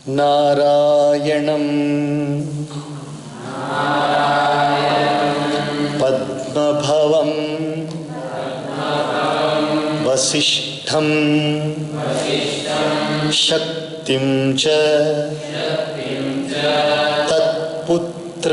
नारायणं पद्मभवं वसिष्ठं शक्तिं च तत्पुत्र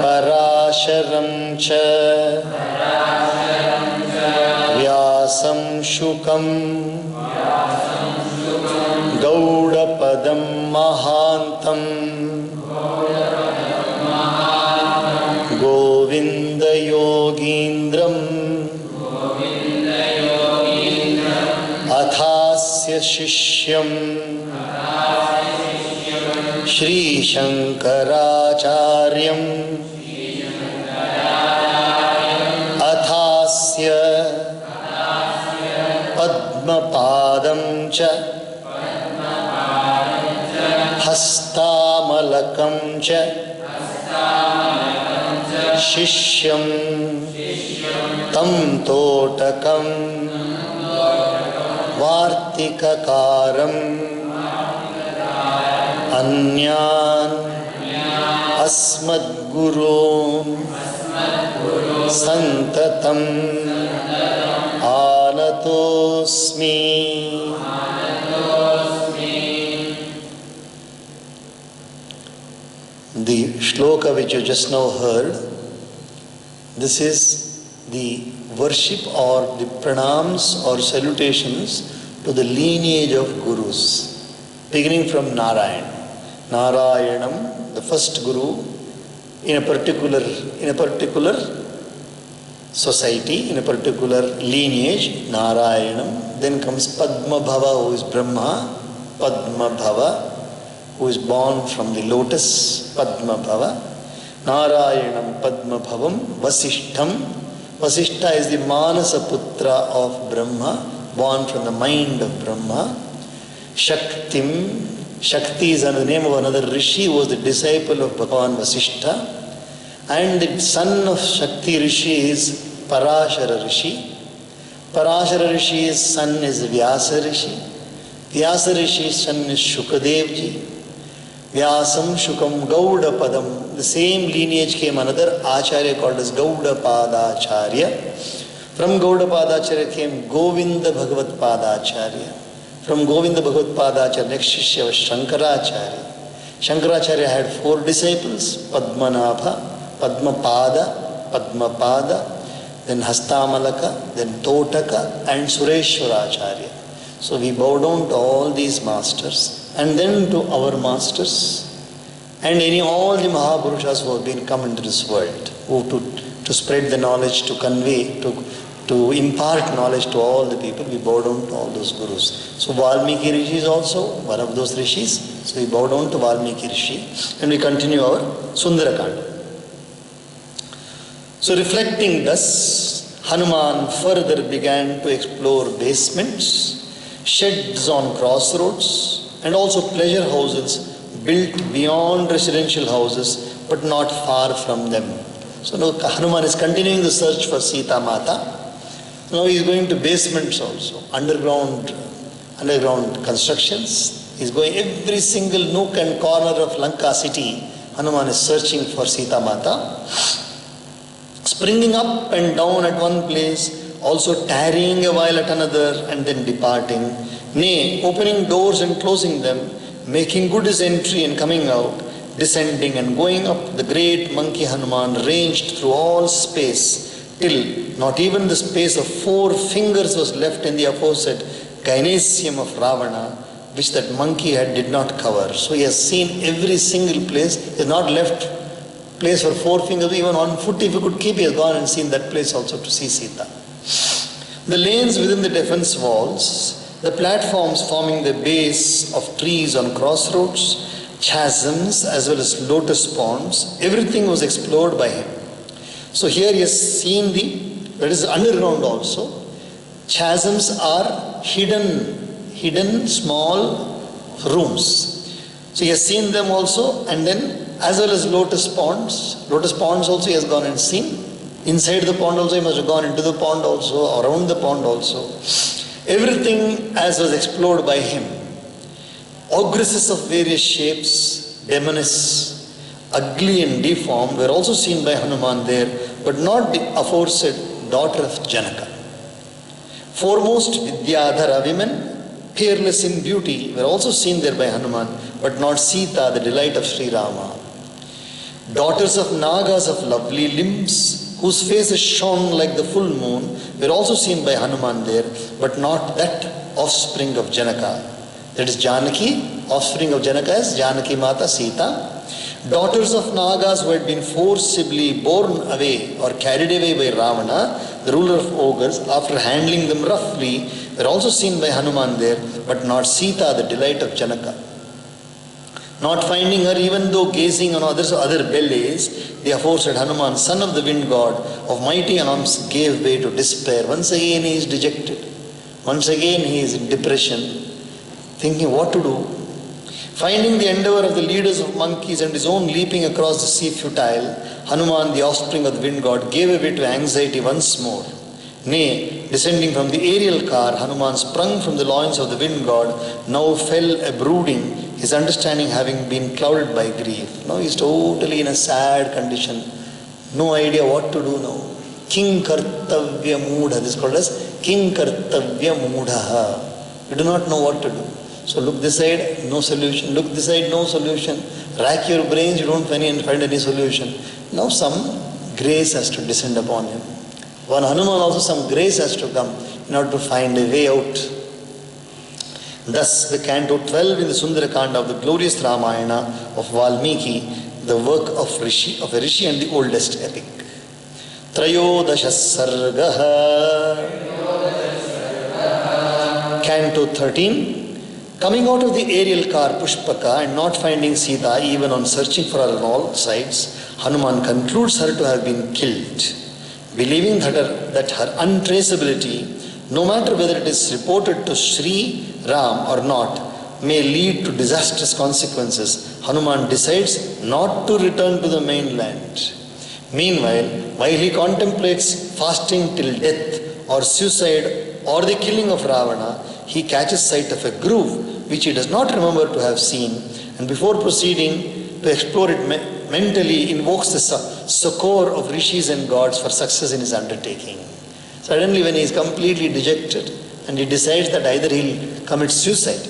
पराशरं च व्यासं शुकं गौडपदं महान्तं गोविन्दयोगीन्द्रं अथास्य शिष्यं श्रीशङ्कराचार्यं अथास्य पद्मपादं च हस्तामलकं च शिष्यं तं तोटकं वार्तिककारम् अन्यान् अस्मद्गुरून् सन्ततम् आनतोऽस्मि। The shloka which you just now heard, this is the worship or the pranams or salutations to the lineage of gurus, beginning from Narayan. Narayanam, the first guru in a particular society, in a particular lineage, Narayanam. Then comes Padmabhava, who is Brahma, Padmabhava, who is born from the lotus, Padmabhava. Narayanam Padmabhavam, Vasishtham. Vasishtha is the Manasa Putra of Brahma, born from the mind of Brahma. Shaktim, Shakti is the name of another Rishi who was the disciple of Bhagavan Vasishtha. And the son of Shakti Rishi is Parashara Rishi. Parashara Rishi's son is Vyasa Rishi. Vyasa Rishi's son is Shukadev ji. Vyasam Shukam Gaudapadam. The same lineage came another Acharya called as Gaudapadacharya. From Gaudapadacharya came Govinda Bhagavat Padacharya. From Govinda Bhagavat Padacharya, next Shishya was Shankaracharya. Shankaracharya had 4 disciples, Padmanabha, Padmapada, then Hastamalaka, then Totaka, and Sureshwaracharya. So we bow down to all these masters, and then to our masters, and all the Mahapurushas who have been come into this world, who to spread the knowledge, to convey, to impart knowledge to all the people. We bow down to all those gurus. So Valmiki Rishi is also one of those rishis. So we bow down to Valmiki Rishi, and we continue our Sundarakanda. So reflecting thus, Hanuman further began to explore basements, sheds on crossroads, and also pleasure houses built beyond residential houses but not far from them. So now Hanuman is continuing the search for Sita Mata. Now he is going to basements also, underground constructions. He is going every single nook and corner of Lanka city. Hanuman is searching for Sita Mata. Springing up and down at one place, also tarrying a while at another, and then departing. Nay, opening doors and closing them, making good his entry and coming out, descending and going up, the great monkey Hanuman ranged through all space, till not even the space of 4 fingers was left in the aforesaid gynecium of Ravana, which that monkey did not cover. So he has seen every single place. He has not left place for 4 fingers, even 1 foot if he could keep, he has gone and seen that place also to see Sita. The lanes within the defense walls, the platforms forming the base of trees on crossroads, chasms as well as lotus ponds, everything was explored by him. So here he has seen that is underground also. Chasms are hidden small rooms. So he has seen them also, and then as well as lotus ponds. Lotus ponds also he has gone and seen. Inside the pond also he must have gone, into the pond also, around the pond also. Everything as was explored by him. Ogresses of various shapes, demoness, ugly and deformed, were also seen by Hanuman there, but not the aforesaid daughter of Janaka. Foremost Vidyadhara women, peerless in beauty, were also seen there by Hanuman, but not Sita, the delight of Sri Rama. Daughters of Nagas of lovely limbs, whose faces shone like the full moon, were also seen by Hanuman there, but not that offspring of Janaka. That is Janaki, offspring of Janaka is Janaki Mata Sita. Daughters of Nagas who had been forcibly borne away or carried away by Ravana, the ruler of ogres, after handling them roughly, were also seen by Hanuman there, but not Sita, the delight of Janaka. Not finding her, even though gazing on other bellies, the aforesaid Hanuman, son of the wind god, of mighty arms, gave way to despair. Once again he is dejected. Once again he is in depression, thinking what to do. Finding the endeavor of the leaders of monkeys and his own leaping across the sea futile, Hanuman, the offspring of the wind god, gave way to anxiety once more. Nay, descending from the aerial car, Hanuman sprung from the loins of the wind god, now fell a brooding, his understanding having been clouded by grief. Now he is totally in a sad condition. No idea what to do now. King Kartavya Mudha. This is called as King Kartavya Mudha. You do not know what to do. So look this side, no solution. Look this side, no solution. Rack your brains, you don't find any solution. Now some grace has to descend upon him. On Hanuman also some grace has to come in order to find a way out. Thus the canto 12 in the Sundarakanda of the glorious Ramayana of Valmiki, the work of a rishi and the oldest epic. Trayodasha Sargaha. Canto 13. Coming out of the aerial car Pushpaka and not finding Sita even on searching for her on all sides, Hanuman concludes her to have been killed. Believing that her untraceability, no matter whether it is reported to Sri Ram or not, may lead to disastrous consequences, Hanuman decides not to return to the mainland. Meanwhile, while he contemplates fasting till death or suicide or the killing of Ravana, he catches sight of a groove which he does not remember to have seen, and before proceeding to explore it mentally invokes the succor of rishis and gods for success in his undertaking. Suddenly when he is completely dejected and he decides that either he will commit suicide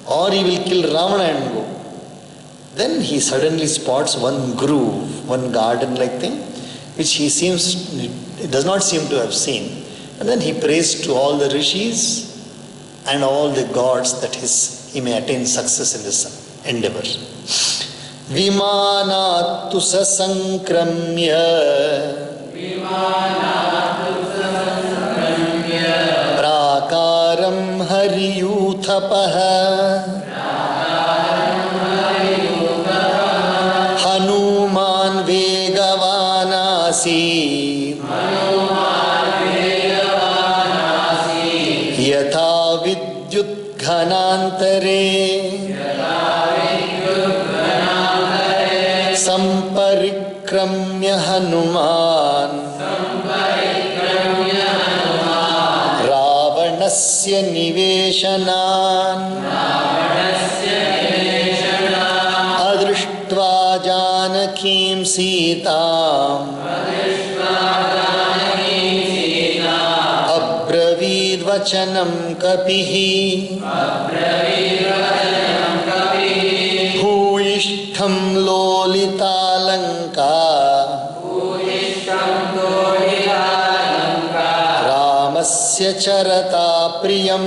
or he will kill Ravana and go, then he suddenly spots one groove, one garden-like thing, which he does not seem to have seen. And then he prays to all the rishis and all the gods that he may attain success in this endeavor. Vimanatu sasankramya prakaram hariyuthapaha Hanuman vegavanasi yatha vidyut ghanantare Samparikramya Hanuman Ravanasya Niveshanan Adrishtva Janakim Sitam Abravid Vachanam Kapihi Bhuishtham Lolitalanka Ramasya Charata Priyam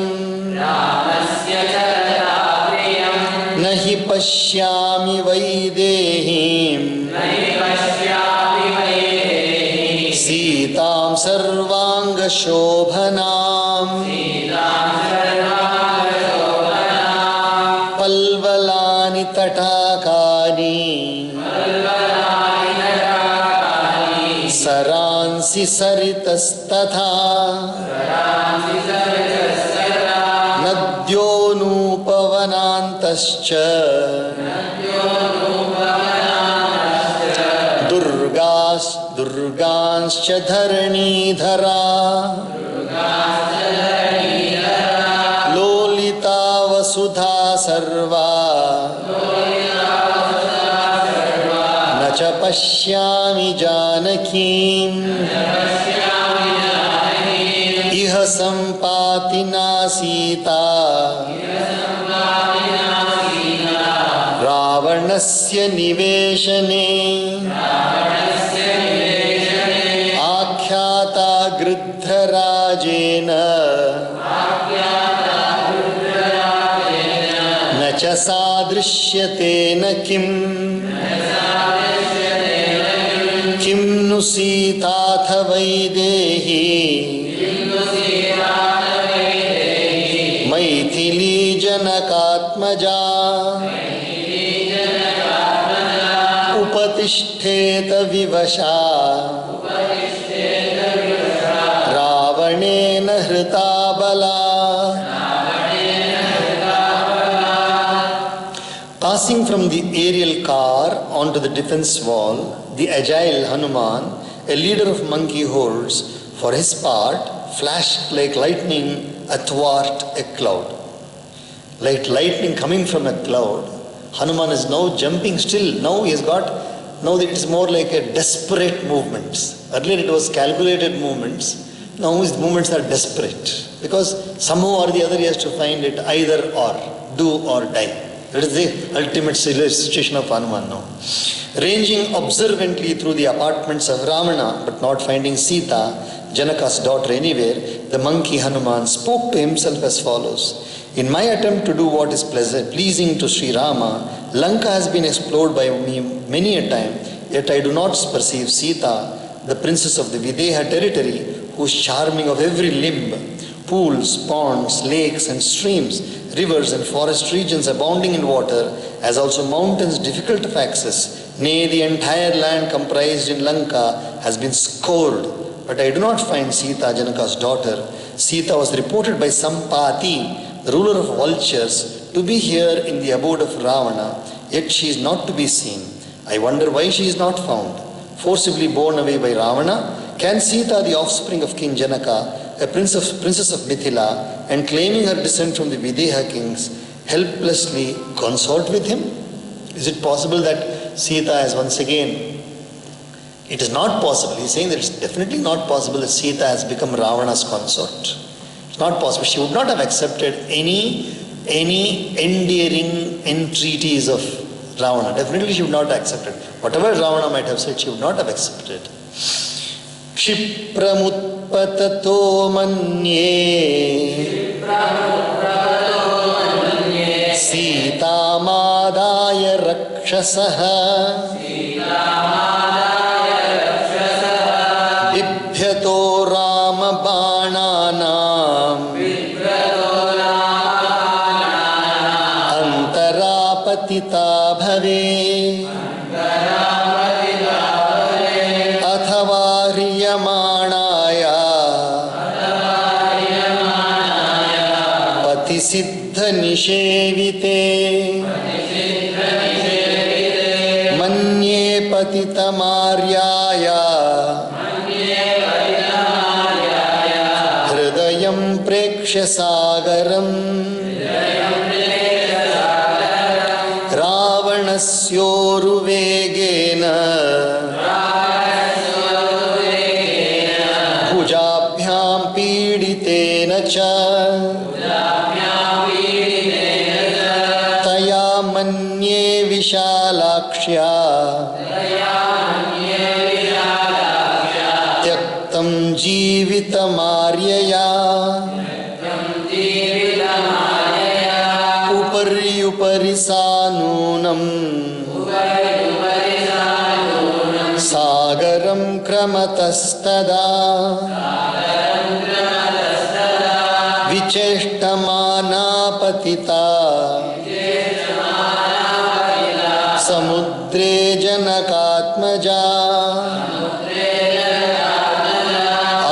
Nahi Pashyami Vaidehim Sitam Sarvanga Shobhanam Palvalani Tatakani Saransi Saritastatha Nadyonupavanantascha Durganscha Dharanidhara Lolita Vasudha सर्वा न च पश्यामि जानकीम् इह सम्पाति नासीता रावणस्य निवेशने आख्याता गृध्रराजेन न च सादृश्यते न किम् किं नु सीताथ वैदेही मैथिली जनकात्मजा उपतिष्ठेत विवशा रावणेन हृता बला. Passing from the aerial car onto the defense wall, the agile Hanuman, a leader of monkey hordes, for his part, flashed like lightning athwart a cloud. Like lightning coming from a cloud, Hanuman is now jumping still. Now it is more like a desperate movements. Earlier it was calculated movements. Now his movements are desperate. Because somehow or the other he has to find it either or, do or die. That is the ultimate situation of Hanuman now. Ranging observantly through the apartments of Ravana, but not finding Sita, Janaka's daughter, anywhere, the monkey Hanuman spoke to himself as follows. In my attempt to do what is pleasing to Sri Rama, Lanka has been explored by me many a time, yet I do not perceive Sita, the princess of the Videha territory, who is charming of every limb. Pools, ponds, lakes and streams, rivers and forest regions abounding in water, as also mountains difficult of access. Nay, the entire land comprised in Lanka has been scoured, but I do not find Sita, Janaka's daughter. Sita was reported by Sampati, the ruler of vultures, to be here in the abode of Ravana, yet she is not to be seen. I wonder why she is not found. Forcibly borne away by Ravana, can Sita, the offspring of King Janaka, a princess of Mithila, and claiming her descent from the Videha kings, helplessly consort with him? Is it possible that Sita has once again... It is not possible. He is saying that it is definitely not possible that Sita has become Ravana's consort. It's not possible. She would not have accepted any endearing entreaties of Ravana. Definitely she would not have accepted. Whatever Ravana might have said, she would not have accepted. क्षिप्रमुत्पततो मन्ये सीतामादाय रक्षसः बिभ्यतो रामबाणानाम् अन्तरापतिता भवे अथवा ह्रियमाणाया पतिसिद्धनिषेविते मन्ये पतितमार्याया हृदयं प्रेक्ष्य सागरम् रावणस्योरुवेगेन भुजाभ्यां पीडितेन च तया मन्ये विशालाक्ष्या त्यक्तं जीवितमार्यया उपर्युपरि सानूनं सागरं क्रमतस्तदा विचेष्टमाना पतिता समुद्रे जनकात्मजा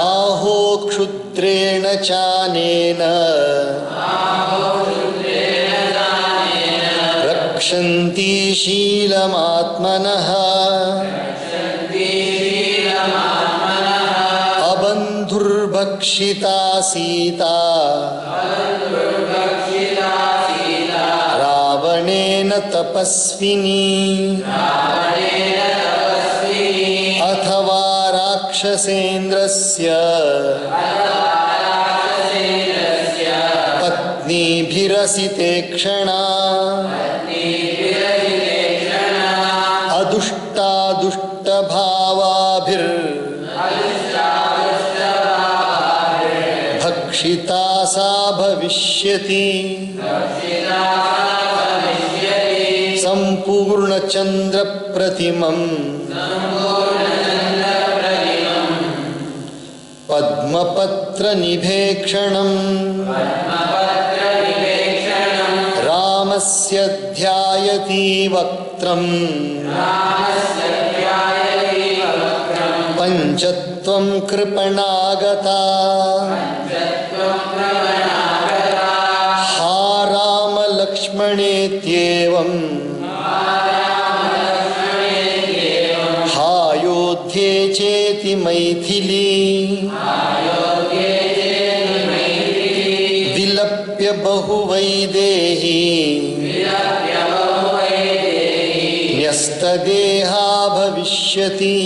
आहो क्षुद्रेण चानेन रक्षन्ति शीलमात्मनः अबन्धुर्भक्षिता सीता तपस्विनी अथवा राक्षसेन्द्रस्य पत्नीभिरसिते क्षणा अदुष्टा दुष्टभावाभिर् भक्षिता सा भविष्यति संपूर्णचन्द्र प्रतिमम् पद्मपत्र निभेक्षणम् रामस्य ध्यायति वक्त्रम् पञ्चत्वं कृपणागता हा राम लक्ष्मणेत्येवम् हा योध्ये चेति मैथिली विलप्य बहुवैदेही न्यस्तदेहा भविष्यति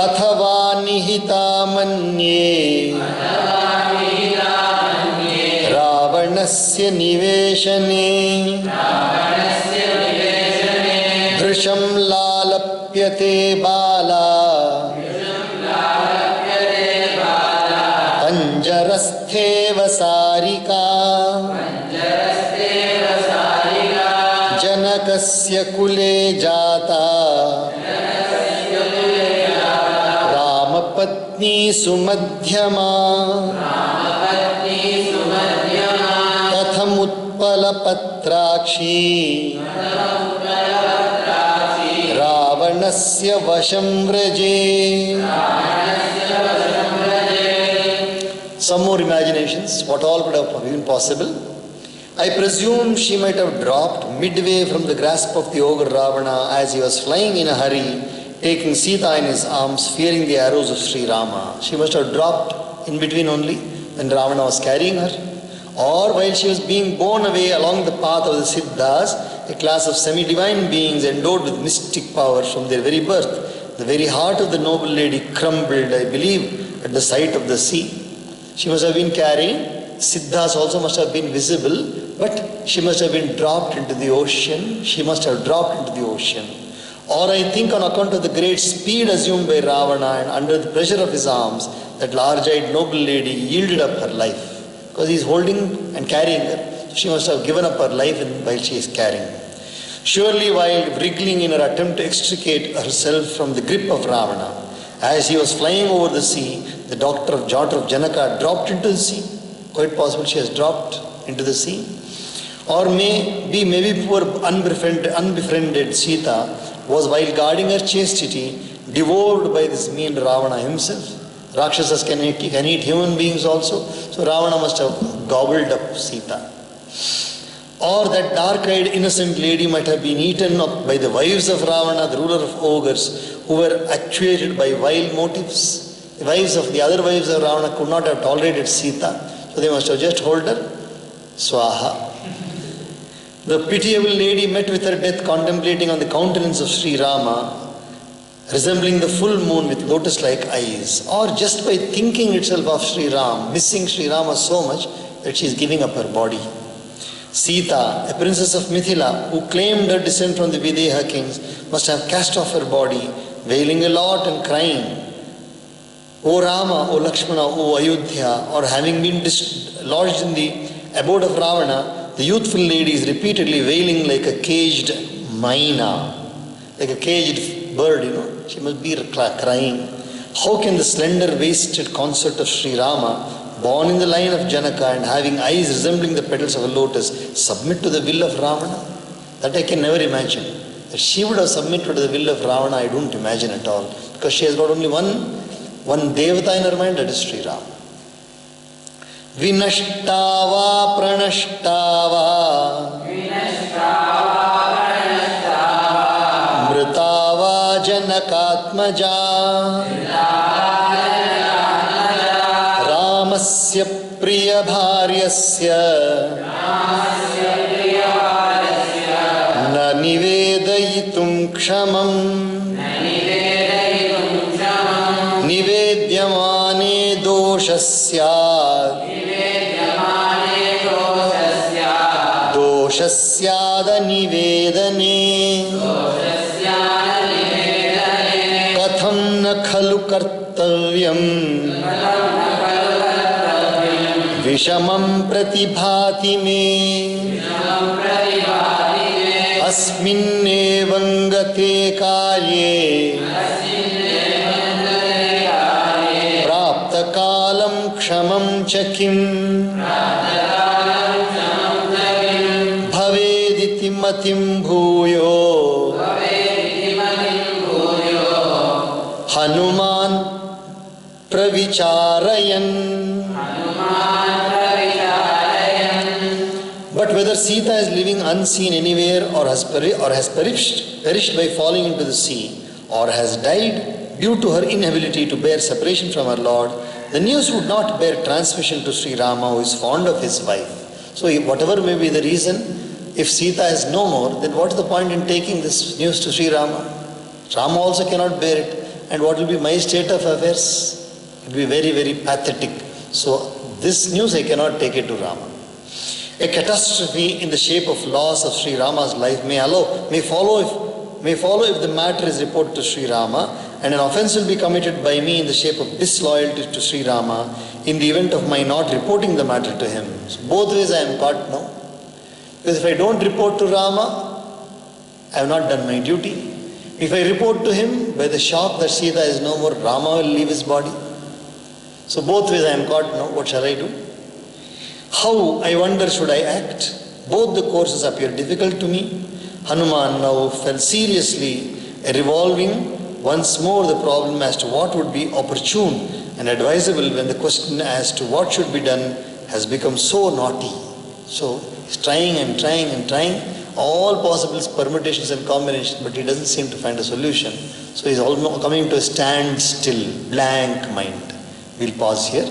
अथवा निहिता मन्ये रावणस्य निवेशने भृशं लालप्यते बाला पञ्जरस्थेव सारिका जनकस्य कुले जाता रामपत्नी सुमध्यमा कथमुत्पलपत्राक्षी रावणस्य वशं व्रजे. Some more imaginations, what all could have been possible. I presume she might have dropped midway from the grasp of the ogre Ravana as he was flying in a hurry, taking Sita in his arms, fearing the arrows of Sri Rama. She must have dropped in between only when Ravana was carrying her, or while she was being borne away along the path of the Siddhas, a class of semi-divine beings endowed with mystic power from their very birth. The very heart of the noble lady crumbled, I believe, at the sight of the sea. She must have been carrying, Siddhas also must have been visible, but she must have been dropped into the ocean. She must have dropped into the ocean. Or I think on account of the great speed assumed by Ravana and under the pressure of his arms, that large-eyed noble lady yielded up her life. Because he is holding and carrying her, so she must have given up her life while she is carrying. Surely while wriggling in her attempt to extricate herself from the grip of Ravana, as he was flying over the sea, the daughter of Janaka dropped into the sea. Quite possible she has dropped into the sea. Or maybe poor unbefriended Sita was, while guarding her chastity, devoured by this mean Ravana himself. Rakshasas can eat human beings also, so Ravana must have gobbled up Sita. Or that dark-eyed innocent lady might have been eaten up by the wives of Ravana, the ruler of ogres, who were actuated by vile motives. The other wives of Ravana could not have tolerated Sita, so they must have just held her. Swaha. The pitiable lady met with her death contemplating on the countenance of Sri Rama, resembling the full moon with lotus-like eyes, or just by thinking itself of Sri Ram, missing Sri Rama so much that she is giving up her body. Sita, a princess of Mithila, who claimed her descent from the Videha kings, must have cast off her body, wailing a lot and crying, O Rama, O Lakshmana, O Ayodhya, or having been lodged in the abode of Ravana, the youthful lady is repeatedly wailing like a caged myna, like a caged bird, She must be crying. How can the slender waisted consort of Sri Rama, born in the line of Janaka and having eyes resembling the petals of a lotus, submit to the will of Ravana? That I can never imagine. That she would have submitted to the will of Ravana, I don't imagine at all. Because she has got only one devata in her mind, that is Sri Ram. Vinashtava pranashtava mritava janakatmaja ramasya priya bharyasya क्षमं निवेद्यमाने दोषस्यात् दोषस्यादनिवेदने कथं न खलु कर्तव्यम् विषमं प्रतिभाति मे अस्मिन्नेवं गते कार्ये प्राप्तकालं क्षमं च किम् भवेदिति मतिं भूयो Hanuman प्रविचारयन्. But whether Sita is living unseen anywhere or has perished by falling into the sea, or has died due to her inability to bear separation from her Lord, the news would not bear transmission to Sri Rama, who is fond of his wife. So whatever may be the reason, if Sita is no more, then what is the point in taking this news to Sri Rama? Rama also cannot bear it. And what will be my state of affairs? It will be very, very pathetic. So this news I cannot take it to Rama. A catastrophe in the shape of loss of Sri Rama's life may follow if the matter is reported to Sri Rama, and an offense will be committed by me in the shape of disloyalty to Sri Rama in the event of my not reporting the matter to him. So both ways I am caught now. Because if I don't report to Rama, I have not done my duty. If I report to him, by the shock that Sita is no more, Rama will leave his body. So both ways I am caught now. What shall I do? How, I wonder, should I act? Both the courses appear difficult to me. Hanuman now fell seriously, revolving once more the problem as to what would be opportune and advisable when the question as to what should be done has become so knotty. So he's trying and trying and trying all possible permutations and combinations, but he doesn't seem to find a solution. So he's almost coming to a standstill, blank mind. We'll pause here.